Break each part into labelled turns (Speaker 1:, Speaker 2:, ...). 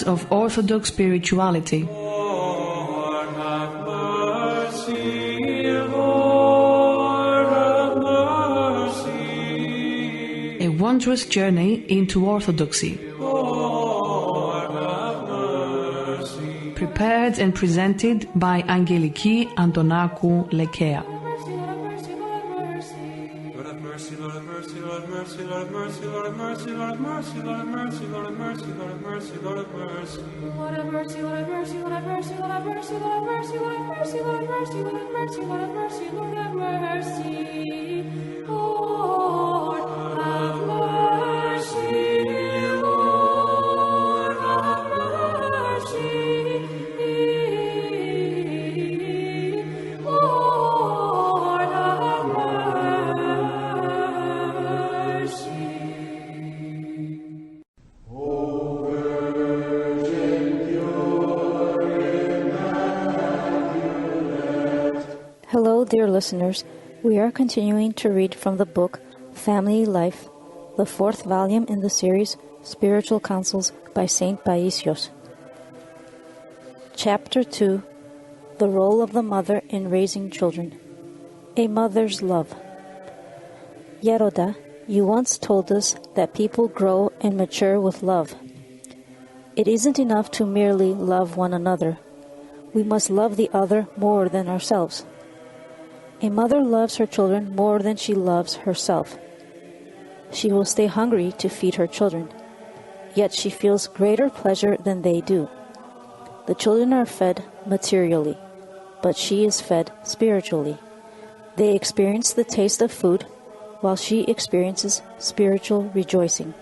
Speaker 1: sacraments of Orthodox spirituality.
Speaker 2: Lord, have mercy. Lord, have mercy.
Speaker 1: A wondrous journey into Orthodoxy.
Speaker 2: Lord, have mercy.
Speaker 1: Prepared and presented by Angeliki Antonakou, Lekea.
Speaker 2: Lord have mercy, Lord have mercy, Lord have mercy, Lord have mercy, Lord have mercy, Lord have mercy, Lord have mercy, Lord have mercy, Lord have mercy, Lord have mercy.
Speaker 3: Lord have mercy, Lord have mercy, Lord have mercy, Lord have mercy, Lord have mercy, Lord have mercy, Lord have mercy, Lord have mercy, Lord have mercy, Lord have mercy. Lord have mercy, Lord have mercy, Lord have mercy.
Speaker 4: Hello, dear listeners. We are continuing to read from the book Family Life, the fourth volume in the series Spiritual Counsels by Saint Paisios. Chapter 2, The Role of the Mother in Raising Children. A Mother's Love. Yeroda, you once told us that people grow and mature with love. It isn't enough to merely love one another. We must love the other more than ourselves. A mother loves her children more than she loves herself. She will stay hungry to feed her children, yet she feels greater pleasure than they do. The children are fed materially, but she is fed spiritually. They experience the taste of food, while she experiences spiritual rejoicing.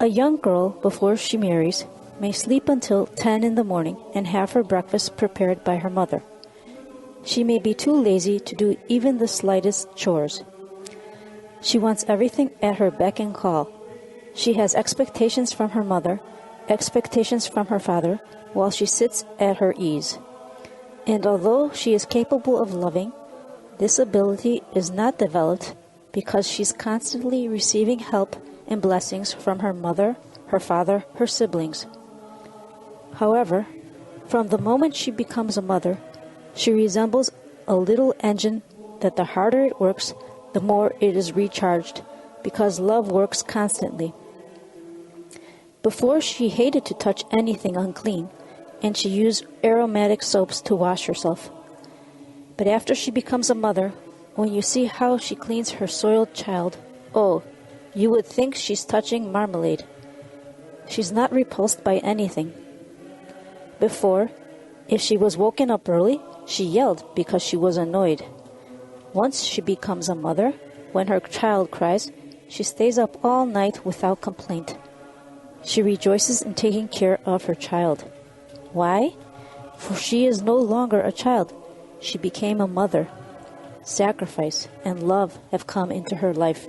Speaker 4: A young girl, before she marries, may sleep until 10 in the morning and have her breakfast prepared by her mother. She may be too lazy to do even the slightest chores. She wants everything at her beck and call. She has expectations from her mother, expectations from her father, while she sits at her ease. And although she is capable of loving, this ability is not developed because she's constantly receiving help and blessings from her mother, her father, her siblings. However, from the moment she becomes a mother, she resembles a little engine that the harder it works, the more it is recharged, because love works constantly. Before, she hated to touch anything unclean, and she used aromatic soaps to wash herself. But after she becomes a mother, when you see how she cleans her soiled child, oh, you would think she's touching marmalade. She's not repulsed by anything. Before, if she was woken up early, she yelled because she was annoyed. Once she becomes a mother, when her child cries, she stays up all night without complaint. She rejoices in taking care of her child. Why? For she is no longer a child. She became a mother. Sacrifice and love have come into her life.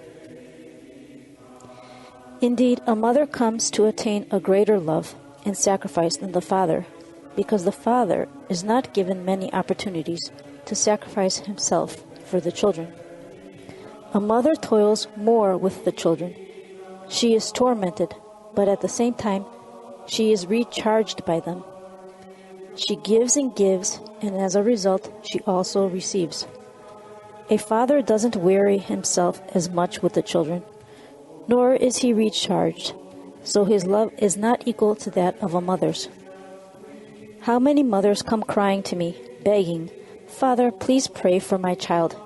Speaker 4: Indeed, a mother comes to attain a greater love and sacrifice than the father, because the father is not given many opportunities to sacrifice himself for the children. A mother toils more with the children. She is tormented, but at the same time, she is recharged by them. She gives, and as a result, she also receives. A father doesn't weary himself as much with the children, nor is he recharged, so his love is not equal to that of a mother's. How many mothers come crying to me, begging, "Father, please pray for my child."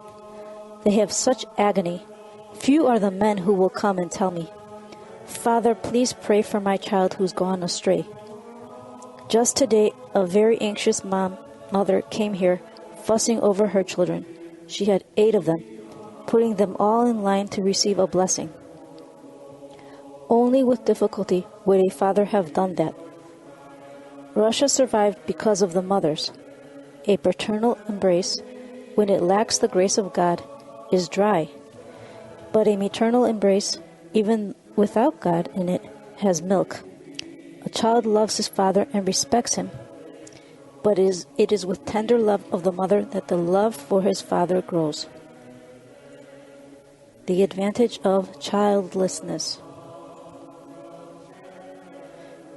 Speaker 4: They have such agony. Few are the men who will come and tell me, "Father, please pray for my child who's gone astray." Just today, a very anxious mother came here, fussing over her children. She had 8 of them, putting them all in line to receive a blessing. Only with difficulty would a father have done that. Russia survived because of the mothers. A paternal embrace, when it lacks the grace of God, is dry. But a maternal embrace, even without God in it, has milk. A child loves his father and respects him. But it is with tender love of the mother that the love for his father grows. The advantage of childlessness.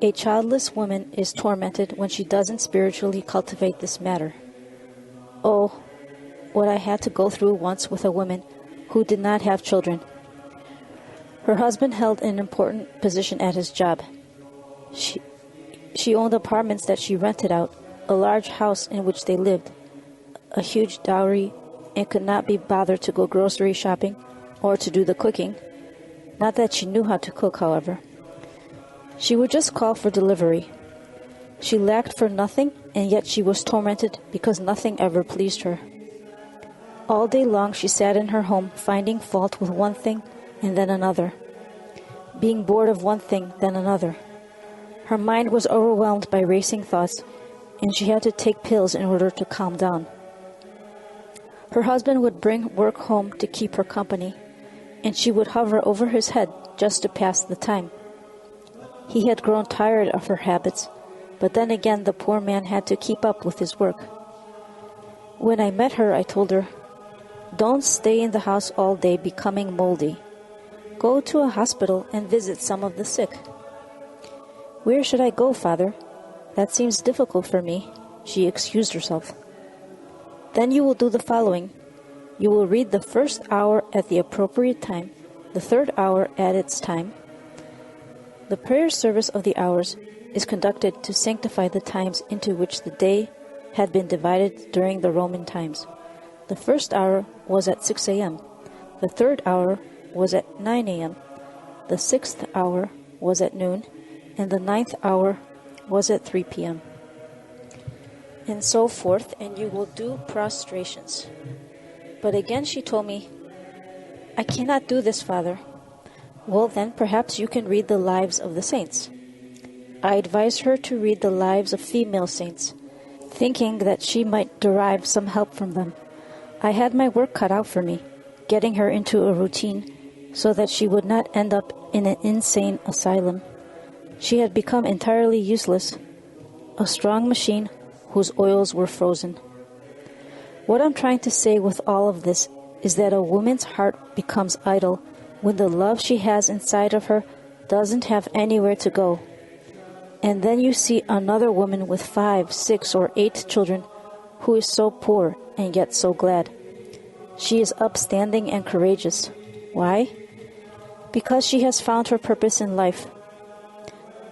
Speaker 4: A childless woman is tormented when she doesn't spiritually cultivate this matter. Oh, what I had to go through once with a woman who did not have children. Her husband held an important position at his job. She owned apartments that she rented out, a large house in which they lived, a huge dowry, and could not be bothered to go grocery shopping or to do the cooking. Not that she knew how to cook, however. She would just call for delivery. She lacked for nothing, and yet she was tormented because nothing ever pleased her. All day long she sat in her home, finding fault with one thing and then another, being bored of one thing then another. Her mind was overwhelmed by racing thoughts, and she had to take pills in order to calm down. Her husband would bring work home to keep her company, and she would hover over his head just to pass the time. He had grown tired of her habits, but then again the poor man had to keep up with his work. When I met her, I told her, "Don't stay in the house all day becoming moldy. Go to a hospital and visit some of the sick." "Where should I go, Father? That seems difficult for me," she excused herself. "Then you will do the following. You will read the first hour at the appropriate time, the third hour at its time. The prayer service of the hours is conducted to sanctify the times into which the day had been divided during the Roman times. The first hour was at 6 a.m., the third hour was at 9 a.m., the sixth hour was at noon, and the ninth hour was at 3 p.m. And so forth, and you will do prostrations." But again she told me, "I cannot do this, Father." "Well, then perhaps you can read the lives of the saints." I advised her to read the lives of female saints, thinking that she might derive some help from them. I had my work cut out for me, getting her into a routine so that she would not end up in an insane asylum. She had become entirely useless, a strong machine whose oils were frozen. What I'm trying to say with all of this is that a woman's heart becomes idle when the love she has inside of her doesn't have anywhere to go. And then you see another woman with 5, 6, or 8 children who is so poor and yet so glad. She is upstanding and courageous. Why? Because she has found her purpose in life.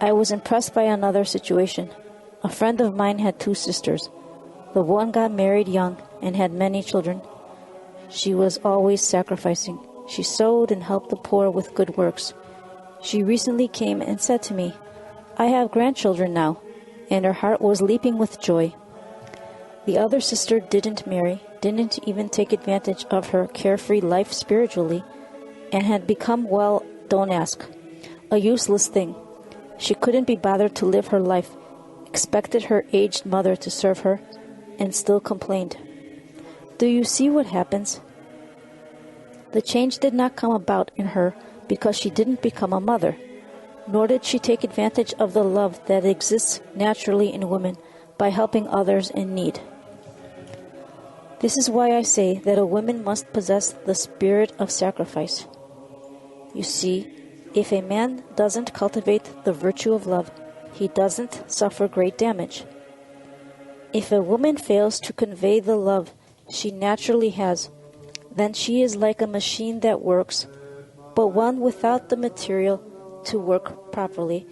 Speaker 4: I was impressed by another situation. A friend of mine had 2 sisters. The one got married young and had many children. She was always sacrificing. She sewed and helped the poor with good works. She recently came and said to me, "I have grandchildren now," and her heart was leaping with joy. The other sister didn't marry, didn't even take advantage of her carefree life spiritually, and had become, well, don't ask, a useless thing. She couldn't be bothered to live her life, expected her aged mother to serve her, and still complained. Do you see what happens? The change did not come about in her because she didn't become a mother, nor did she take advantage of the love that exists naturally in women by helping others in need. This is why I say that a woman must possess the spirit of sacrifice. You see, if a man doesn't cultivate the virtue of love, he doesn't suffer great damage. If a woman fails to convey the love she naturally has, then she is like a machine that works, but one without the material to work properly,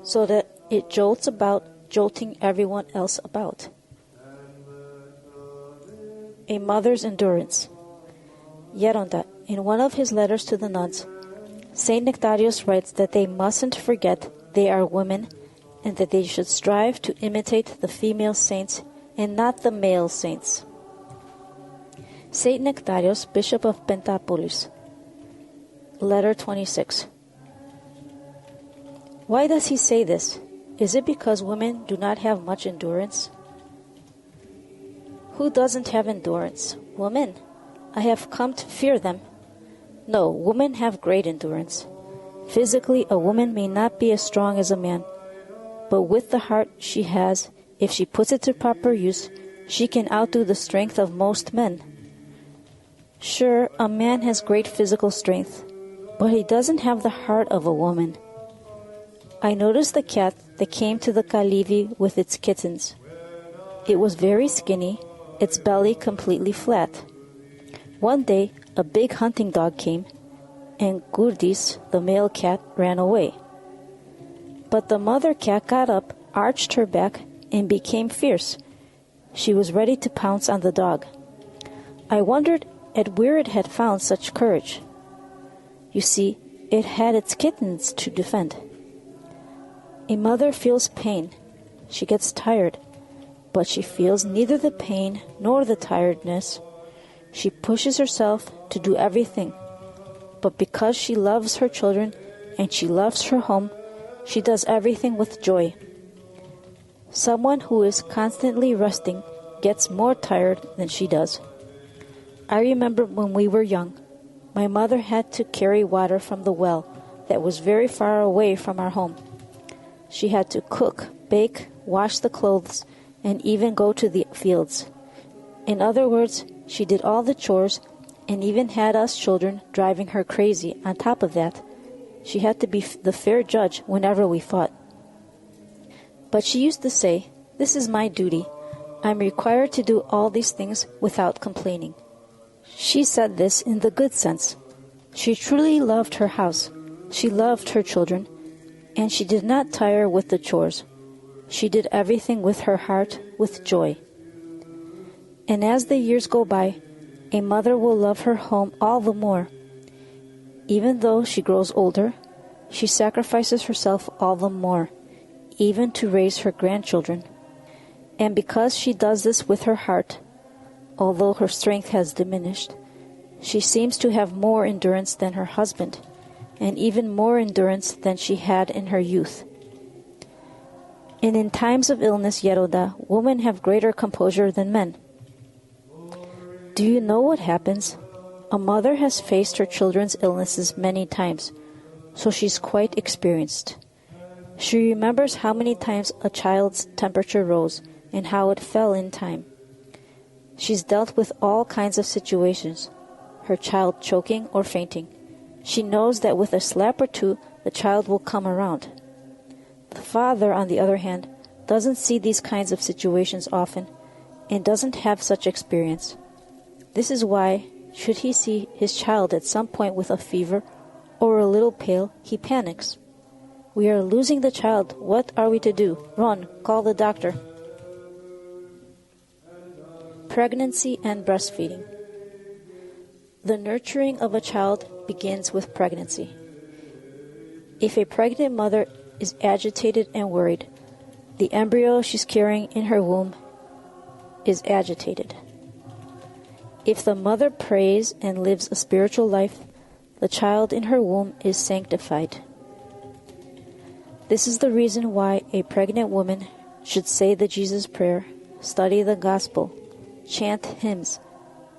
Speaker 4: so that it jolts about, jolting everyone else about. A mother's endurance. Yeronda, in one of his letters to the nuns, St. Nectarios writes that they mustn't forget they are women and that they should strive to imitate the female saints and not the male saints. St. Nectarios, Bishop of Pentapolis, Letter 26. Why does he say this? Is it because women do not have much endurance? Who doesn't have endurance? Women. I have come to fear them. No, women have great endurance. Physically, a woman may not be as strong as a man, but with the heart she has, if she puts it to proper use, she can outdo the strength of most men. Sure, a man has great physical strength, but he doesn't have the heart of a woman. I noticed the cat that came to the Kalivi with its kittens. It was very skinny, its belly completely flat. One day, a big hunting dog came, and Gurdis, the male cat, ran away. But the mother cat got up, arched her back, and became fierce. She was ready to pounce on the dog. I wondered at where it had found such courage. You see, it had its kittens to defend. A mother feels pain. She gets tired, but she feels neither the pain nor the tiredness. She pushes herself to do everything. But because she loves her children and she loves her home, she does everything with joy. Someone who is constantly resting gets more tired than she does. I remember when we were young, my mother had to carry water from the well that was very far away from our home. She had to cook, bake, wash the clothes, and even go to the fields. In other words, she did all the chores and even had us children driving her crazy. On top of that, she had to be the fair judge whenever we fought. But she used to say, "This is my duty. I'm required to do all these things without complaining." She said this in the good sense. She truly loved her house. She loved her children, and she did not tire with the chores. She did everything with her heart, with joy. And as the years go by, a mother will love her home all the more. Even though she grows older, she sacrifices herself all the more, even to raise her grandchildren. And because she does this with her heart, although her strength has diminished, she seems to have more endurance than her husband, and even more endurance than she had in her youth. And in times of illness, Yeroda, women have greater composure than men. Do you know what happens? A mother has faced her children's illnesses many times, so she's quite experienced. She remembers how many times a child's temperature rose and how it fell in time. She's dealt with all kinds of situations, her child choking or fainting. She knows that with a slap or two, the child will come around. The father, on the other hand, doesn't see these kinds of situations often and doesn't have such experience. This is why, should he see his child at some point with a fever or a little pale, he panics. "We are losing the child. What are we to do? Run, call the doctor." Pregnancy and breastfeeding. The nurturing of a child begins with pregnancy. If a pregnant mother is agitated and worried, the embryo she's carrying in her womb is agitated. If the mother prays and lives a spiritual life, the child in her womb is sanctified. This is the reason why a pregnant woman should say the Jesus prayer, study the gospel, chant hymns,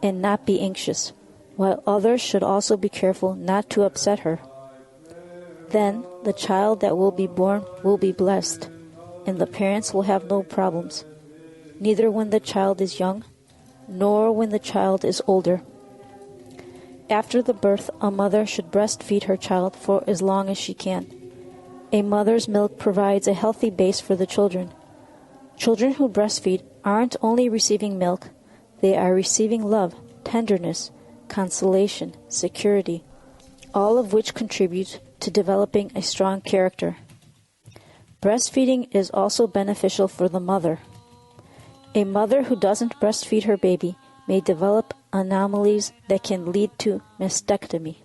Speaker 4: and not be anxious, while others should also be careful not to upset her. Then the child that will be born will be blessed, and the parents will have no problems, neither when the child is young, nor when the child is older. After the birth, a mother should breastfeed her child for as long as she can. A mother's milk provides a healthy base for the children. Children who breastfeed aren't only receiving milk, they are receiving love, tenderness, consolation, security, all of which contribute to developing a strong character. Breastfeeding is also beneficial for the mother. A mother who doesn't breastfeed her baby may develop anomalies that can lead to mastectomy.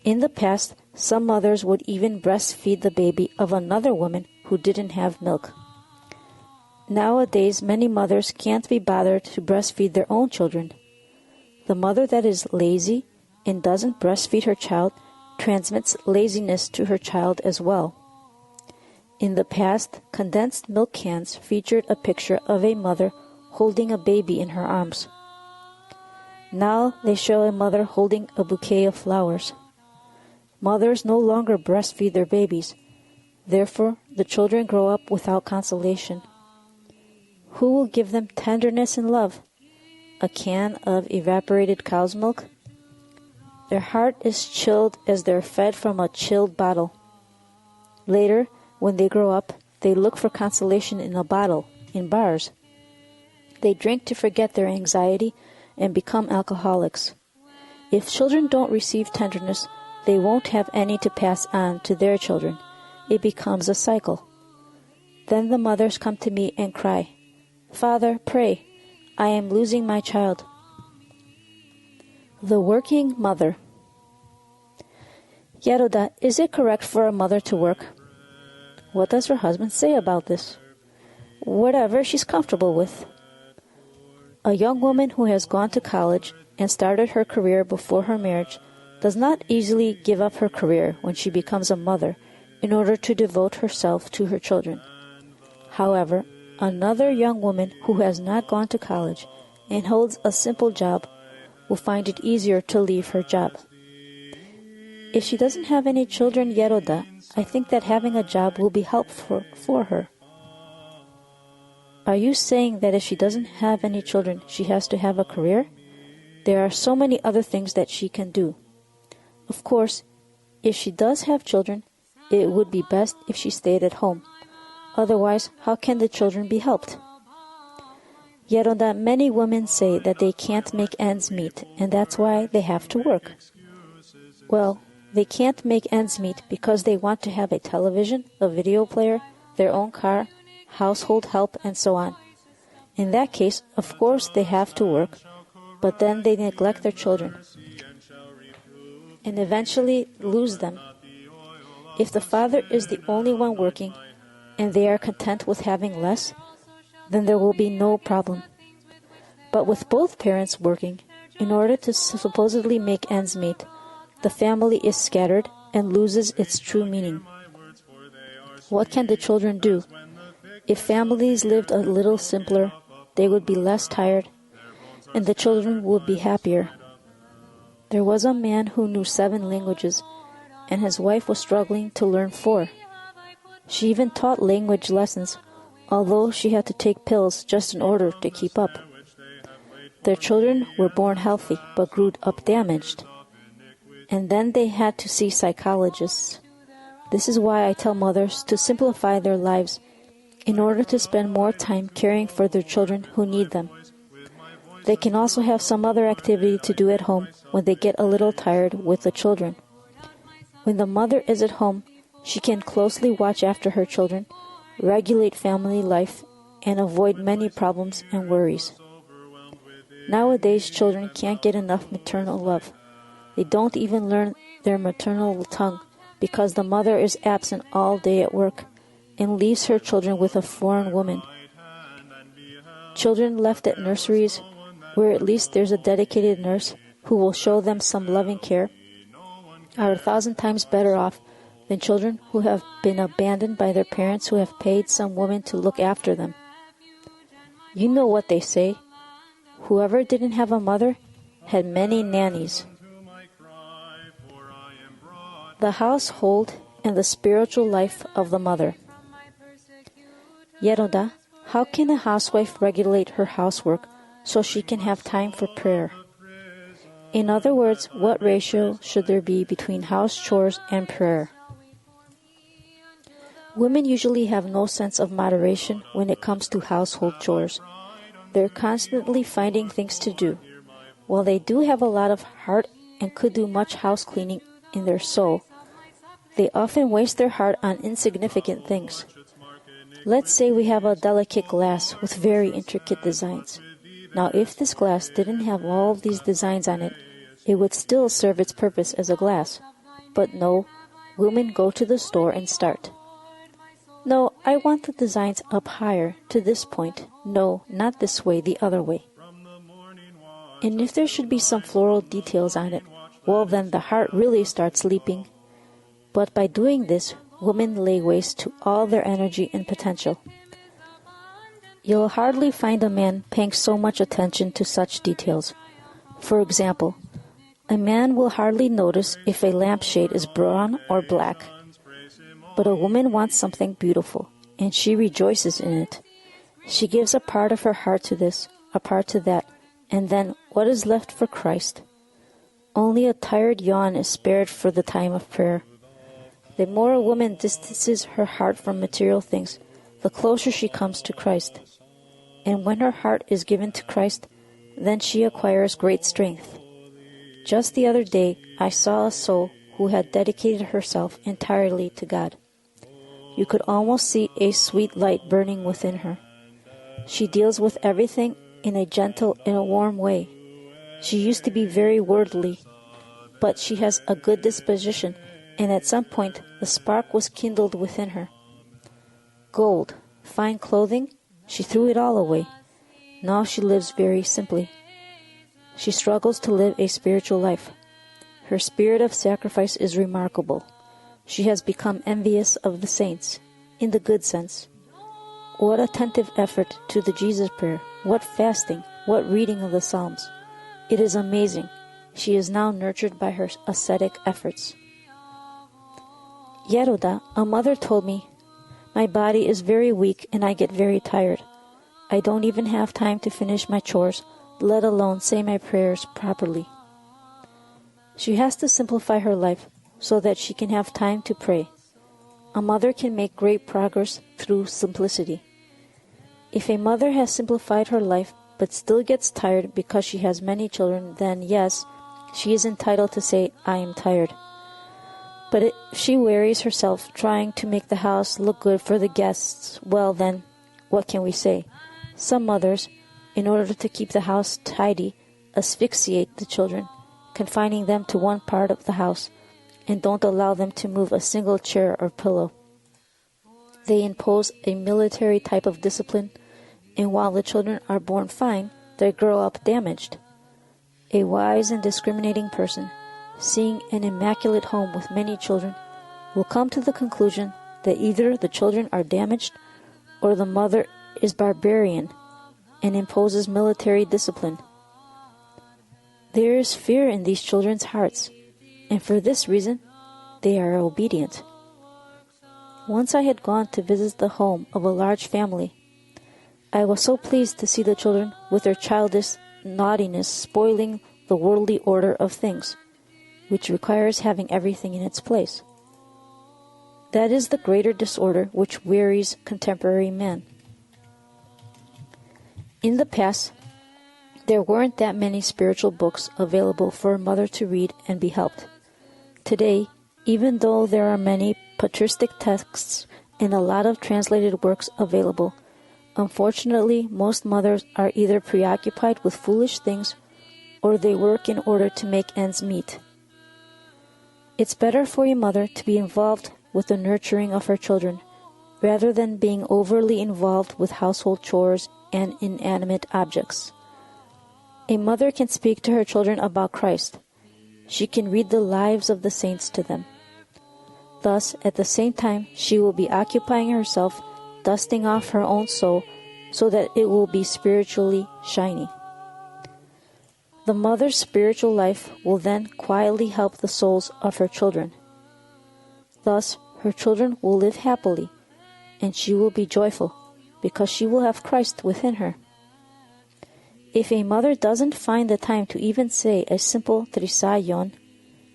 Speaker 4: In the past, some mothers would even breastfeed the baby of another woman who didn't have milk. Nowadays, many mothers can't be bothered to breastfeed their own children. The mother that is lazy and doesn't breastfeed her child transmits laziness to her child as well. In the past, condensed milk cans featured a picture of a mother holding a baby in her arms. Now they show a mother holding a bouquet of flowers. Mothers no longer breastfeed their babies. Therefore, the children grow up without consolation. Who will give them tenderness and love? A can of evaporated cow's milk? Their heart is chilled as they're fed from a chilled bottle. Later, when they grow up, they look for consolation in a bottle, in bars. They drink to forget their anxiety and become alcoholics. If children don't receive tenderness, they won't have any to pass on to their children. It becomes a cycle. Then the mothers come to me and cry, "Father, pray, I am losing my child." The working mother. Yeroda, is it correct for a mother to work? What does her husband say about this? Whatever she's comfortable with. A young woman who has gone to college and started her career before her marriage does not easily give up her career when she becomes a mother in order to devote herself to her children. However, another young woman who has not gone to college and holds a simple job will find it easier to leave her job. If she doesn't have any children, Yeroda, I think that having a job will be helpful for her. Are you saying that if she doesn't have any children, she has to have a career? There are so many other things that she can do. Of course, if she does have children, it would be best if she stayed at home. Otherwise, how can the children be helped? Yeroda, many women say that they can't make ends meet, and that's why they have to work. Well, they can't make ends meet because they want to have a television, a video player, their own car, household help, and so on. In that case, of course, they have to work, but then they neglect their children and eventually lose them. If the father is the only one working and they are content with having less, then there will be no problem. But with both parents working, in order to supposedly make ends meet, the family is scattered and loses its true meaning. What can the children do? If families lived a little simpler, they would be less tired, and the children would be happier. There was a man who knew 7 languages, and his wife was struggling to learn 4. She even taught language lessons, although she had to take pills just in order to keep up. Their children were born healthy, but grew up damaged. And then they had to see psychologists. This is why I tell mothers to simplify their lives in order to spend more time caring for their children who need them. They can also have some other activity to do at home when they get a little tired with the children. When the mother is at home, she can closely watch after her children, regulate family life, and avoid many problems and worries. Nowadays, children can't get enough maternal love. They don't even learn their maternal tongue because the mother is absent all day at work and leaves her children with a foreign woman. Children left at nurseries, where at least there's a dedicated nurse who will show them some loving care, are 1,000 times better off than children who have been abandoned by their parents who have paid some woman to look after them. You know what they say. Whoever didn't have a mother had many nannies. The household and the spiritual life of the mother. Yeroda, how can a housewife regulate her housework so she can have time for prayer? In other words, what ratio should there be between house chores and prayer? Women usually have no sense of moderation when it comes to household chores. They're constantly finding things to do. While they do have a lot of heart and could do much house cleaning in their soul, they often waste their heart on insignificant things. Let's say we have a delicate glass with very intricate designs. Now, if this glass didn't have all of these designs on it, it would still serve its purpose as a glass. But no, women go to the store and start. No, I want the designs up higher, to this point. No, not this way, the other way. And if there should be some floral details on it, well, then the heart really starts leaping. But by doing this, women lay waste to all their energy and potential. You'll hardly find a man paying so much attention to such details. For example, a man will hardly notice if a lampshade is brown or black. But a woman wants something beautiful, and she rejoices in it. She gives a part of her heart to this, a part to that, and then what is left for Christ? Only a tired yawn is spared for the time of prayer. The more a woman distances her heart from material things, the closer she comes to Christ. And when her heart is given to Christ, then she acquires great strength. Just the other day, I saw a soul who had dedicated herself entirely to God. You could almost see a sweet light burning within her. She deals with everything in a gentle and a warm way. She used to be very worldly, but she has a good disposition, and at some point the spark was kindled within her. Gold, fine clothing, she threw it all away. Now she lives very simply. She struggles to live a spiritual life. Her spirit of sacrifice is remarkable. She has become envious of the saints, in the good sense. What attentive effort to the Jesus prayer, what fasting, what reading of the Psalms. It is amazing. She is now nurtured by her ascetic efforts. Yeroda, a mother, told me, "My body is very weak and I get very tired. I don't even have time to finish my chores, let alone say my prayers properly." She has to simplify her life so that she can have time to pray. A mother can make great progress through simplicity. If a mother has simplified her life but still gets tired because she has many children, then yes, she is entitled to say, "I am tired." But if she wearies herself trying to make the house look good for the guests, well then, what can we say? Some mothers, in order to keep the house tidy, asphyxiate the children, confining them to one part of the house, and don't allow them to move a single chair or pillow. They impose a military type of discipline, and while the children are born fine, they grow up damaged. A wise and discriminating person, seeing an immaculate home with many children, will come to the conclusion that either the children are damaged or the mother is barbarian and imposes military discipline. There is fear in these children's hearts, and for this reason, they are obedient. Once I had gone to visit the home of a large family. I was so pleased to see the children with their childish naughtiness spoiling the worldly order of things, which requires having everything in its place. That is the greater disorder which wearies contemporary men. In the past, there weren't that many spiritual books available for a mother to read and be helped. Today, even though there are many patristic texts and a lot of translated works available, unfortunately, most mothers are either preoccupied with foolish things or they work in order to make ends meet. It's better for a mother to be involved with the nurturing of her children, rather than being overly involved with household chores and inanimate objects. A mother can speak to her children about Christ. She can read the lives of the saints to them. Thus, at the same time, she will be occupying herself, dusting off her own soul, so that it will be spiritually shiny. The mother's spiritual life will then quietly help the souls of her children. Thus, her children will live happily, and she will be joyful, because she will have Christ within her. If a mother doesn't find the time to even say a simple Theologian,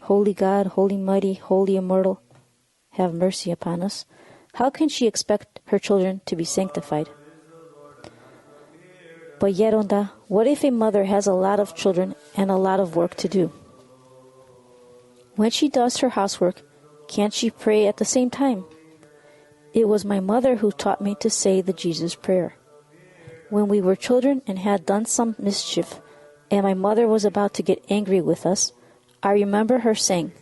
Speaker 4: Holy God, Holy Mighty, Holy Immortal, have mercy upon us, how can she expect her children to be sanctified? But Yeronda, what if a mother has a lot of children and a lot of work to do? When she does her housework, can't she pray at the same time? It was my mother who taught me to say the Jesus prayer. When we were children and had done some mischief, and my mother was about to get angry with us, I remember her saying,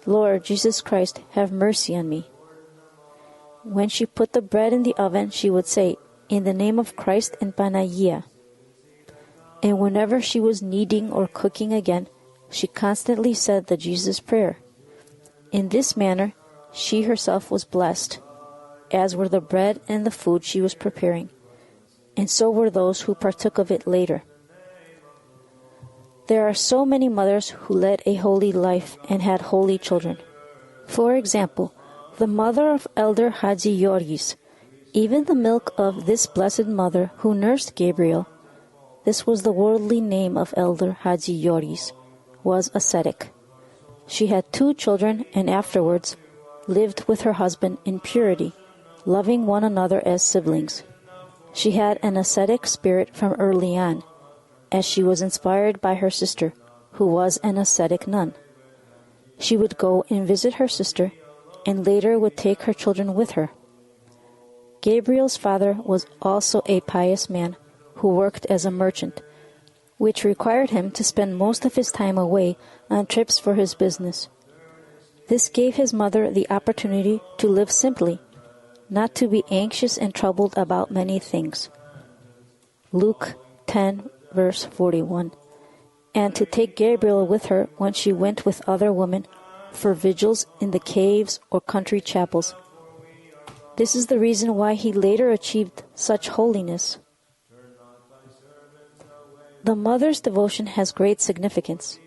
Speaker 4: "Lord Jesus Christ, have mercy on me." When she put the bread in the oven, she would say, "In the name of Christ and Panagia." And whenever she was kneading or cooking again, she constantly said the Jesus prayer. In this manner, she herself was blessed, as were the bread and the food she was preparing, and so were those who partook of it later. There are so many mothers who led a holy life and had holy children. For example, the mother of Elder Hadzi Yorgis, even the milk of this blessed mother who nursed Gabriel, this was the worldly name of Elder Hadzi Yorgis, was ascetic. She had 2 children and afterwards, lived with her husband in purity, loving one another as siblings. She had an ascetic spirit from early on, as she was inspired by her sister, who was an ascetic nun. She would go and visit her sister, and later would take her children with her. Gabriel's father was also a pious man who worked as a merchant, which required him to spend most of his time away on trips for his business. This gave his mother the opportunity to live simply, not to be anxious and troubled about many things. Luke 10, verse 41. And to take Gabriel with her when she went with other women for vigils in the caves or country chapels. This is the reason why he later achieved such holiness. The mother's devotion has great significance.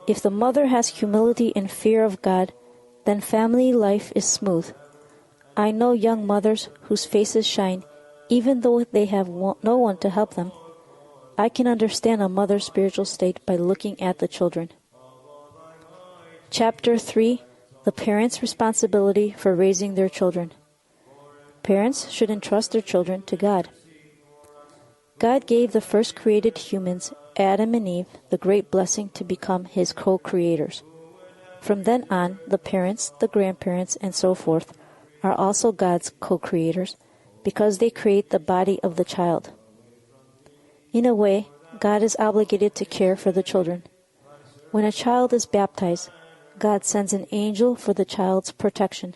Speaker 4: If the mother has humility and fear of God, then family life is smooth. I know young mothers whose faces shine, even though they have no one to help them. I can understand a mother's spiritual state by looking at the children. Chapter 3. The Parents' Responsibility for Raising Their Children. Parents should entrust their children to God. God gave the first created humans, Adam and Eve, the great blessing to become His co-creators. From then on, the parents, the grandparents, and so forth are also God's co-creators because they create the body of the child. In a way, God is obligated to care for the children. When a child is baptized, God sends an angel for the child's protection.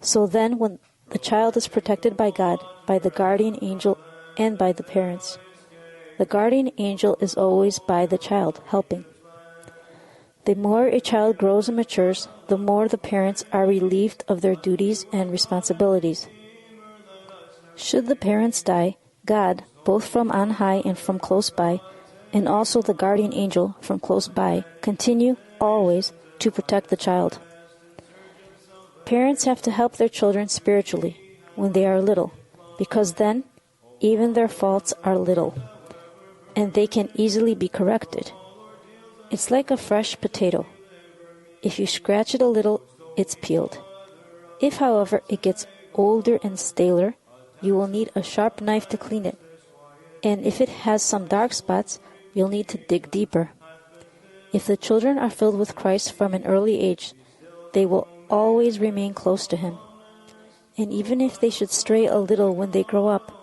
Speaker 4: So then, when the child is protected by God, by the guardian angel, and by the parents, the guardian angel is always by the child, helping. The more a child grows and matures, the more the parents are relieved of their duties and responsibilities. Should the parents die, God, both from on high and from close by, and also the guardian angel from close by, continue always to protect the child. Parents have to help their children spiritually when they are little, because then even their faults are little, and they can easily be corrected. It's like a fresh potato. If you scratch it a little, it's peeled. If, however, it gets older and staler, you will need a sharp knife to clean it. And if it has some dark spots, you'll need to dig deeper. If the children are filled with Christ from an early age, they will always remain close to Him. And even if they should stray a little when they grow up,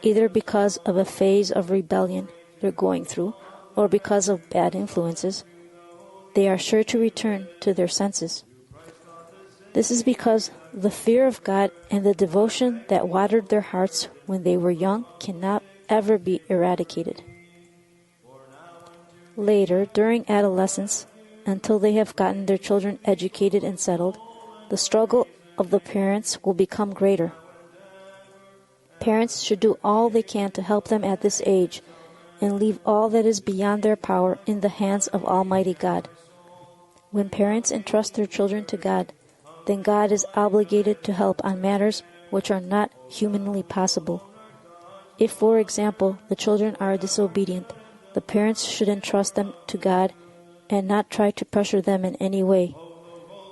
Speaker 4: either because of a phase of rebellion they're going through, or because of bad influences, they are sure to return to their senses. This is because the fear of God and the devotion that watered their hearts when they were young cannot ever be eradicated. Later, during adolescence, until they have gotten their children educated and settled, the struggle of the parents will become greater. Parents should do all they can to help them at this age and leave all that is beyond their power in the hands of Almighty God. When parents entrust their children to God, then God is obligated to help on matters which are not humanly possible. If, for example, the children are disobedient, the parents should entrust them to God and not try to pressure them in any way.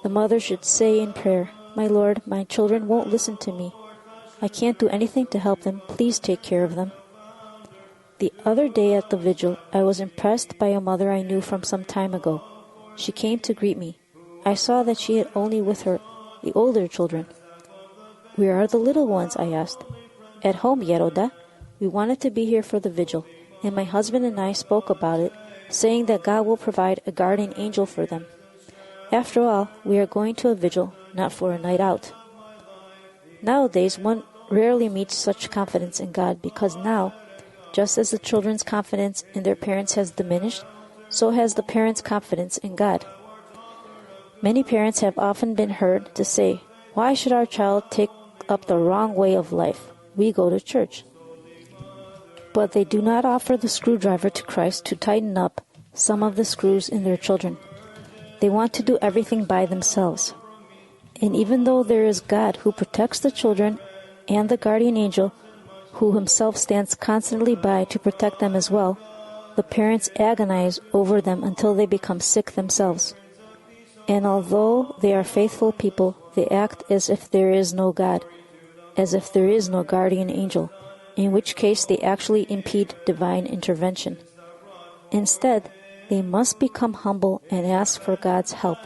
Speaker 4: The mother should say in prayer, "My Lord, my children won't listen to me. I can't do anything to help them. Please take care of them." The other day at the vigil, I was impressed by a mother I knew from some time ago. She came to greet me. I saw that she had only with her the older children. "Where are the little ones?" I asked. "At home, Yeroda. We wanted to be here for the vigil, and my husband and I spoke about it, saying that God will provide a guardian angel for them. After all, we are going to a vigil, not for a night out." Nowadays, one rarely meets such confidence in God because now, just as the children's confidence in their parents has diminished, so has the parents' confidence in God. Many parents have often been heard to say, "Why should our child take up the wrong way of life? We go to church." But they do not offer the screwdriver to Christ to tighten up some of the screws in their children. They want to do everything by themselves. And even though there is God who protects the children and the guardian angel, who himself stands constantly by to protect them as well, the parents agonize over them until they become sick themselves. And although they are faithful people, they act as if there is no God, as if there is no guardian angel, in which case they actually impede divine intervention. Instead, they must become humble and ask for God's help,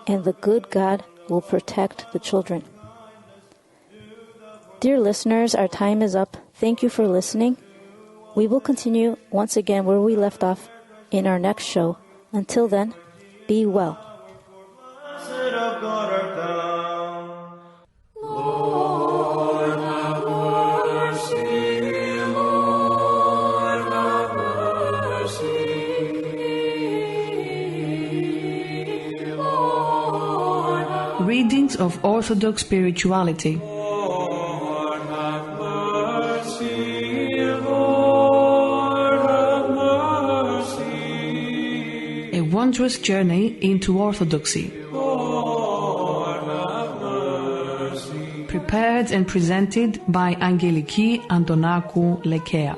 Speaker 4: and the good God will protect the children. Dear listeners, our time is up. Thank you for listening. We will continue once again where we left off in our next show. Until then, be well.
Speaker 3: Lord, have mercy. Lord, have mercy. Lord, have
Speaker 1: Readings of Orthodox Spirituality.
Speaker 2: Lord, have mercy. Lord, have mercy.
Speaker 1: A wondrous journey into Orthodoxy.
Speaker 2: Lord, have mercy.
Speaker 1: Prepared and presented by Angeliki Antonakou Lekea.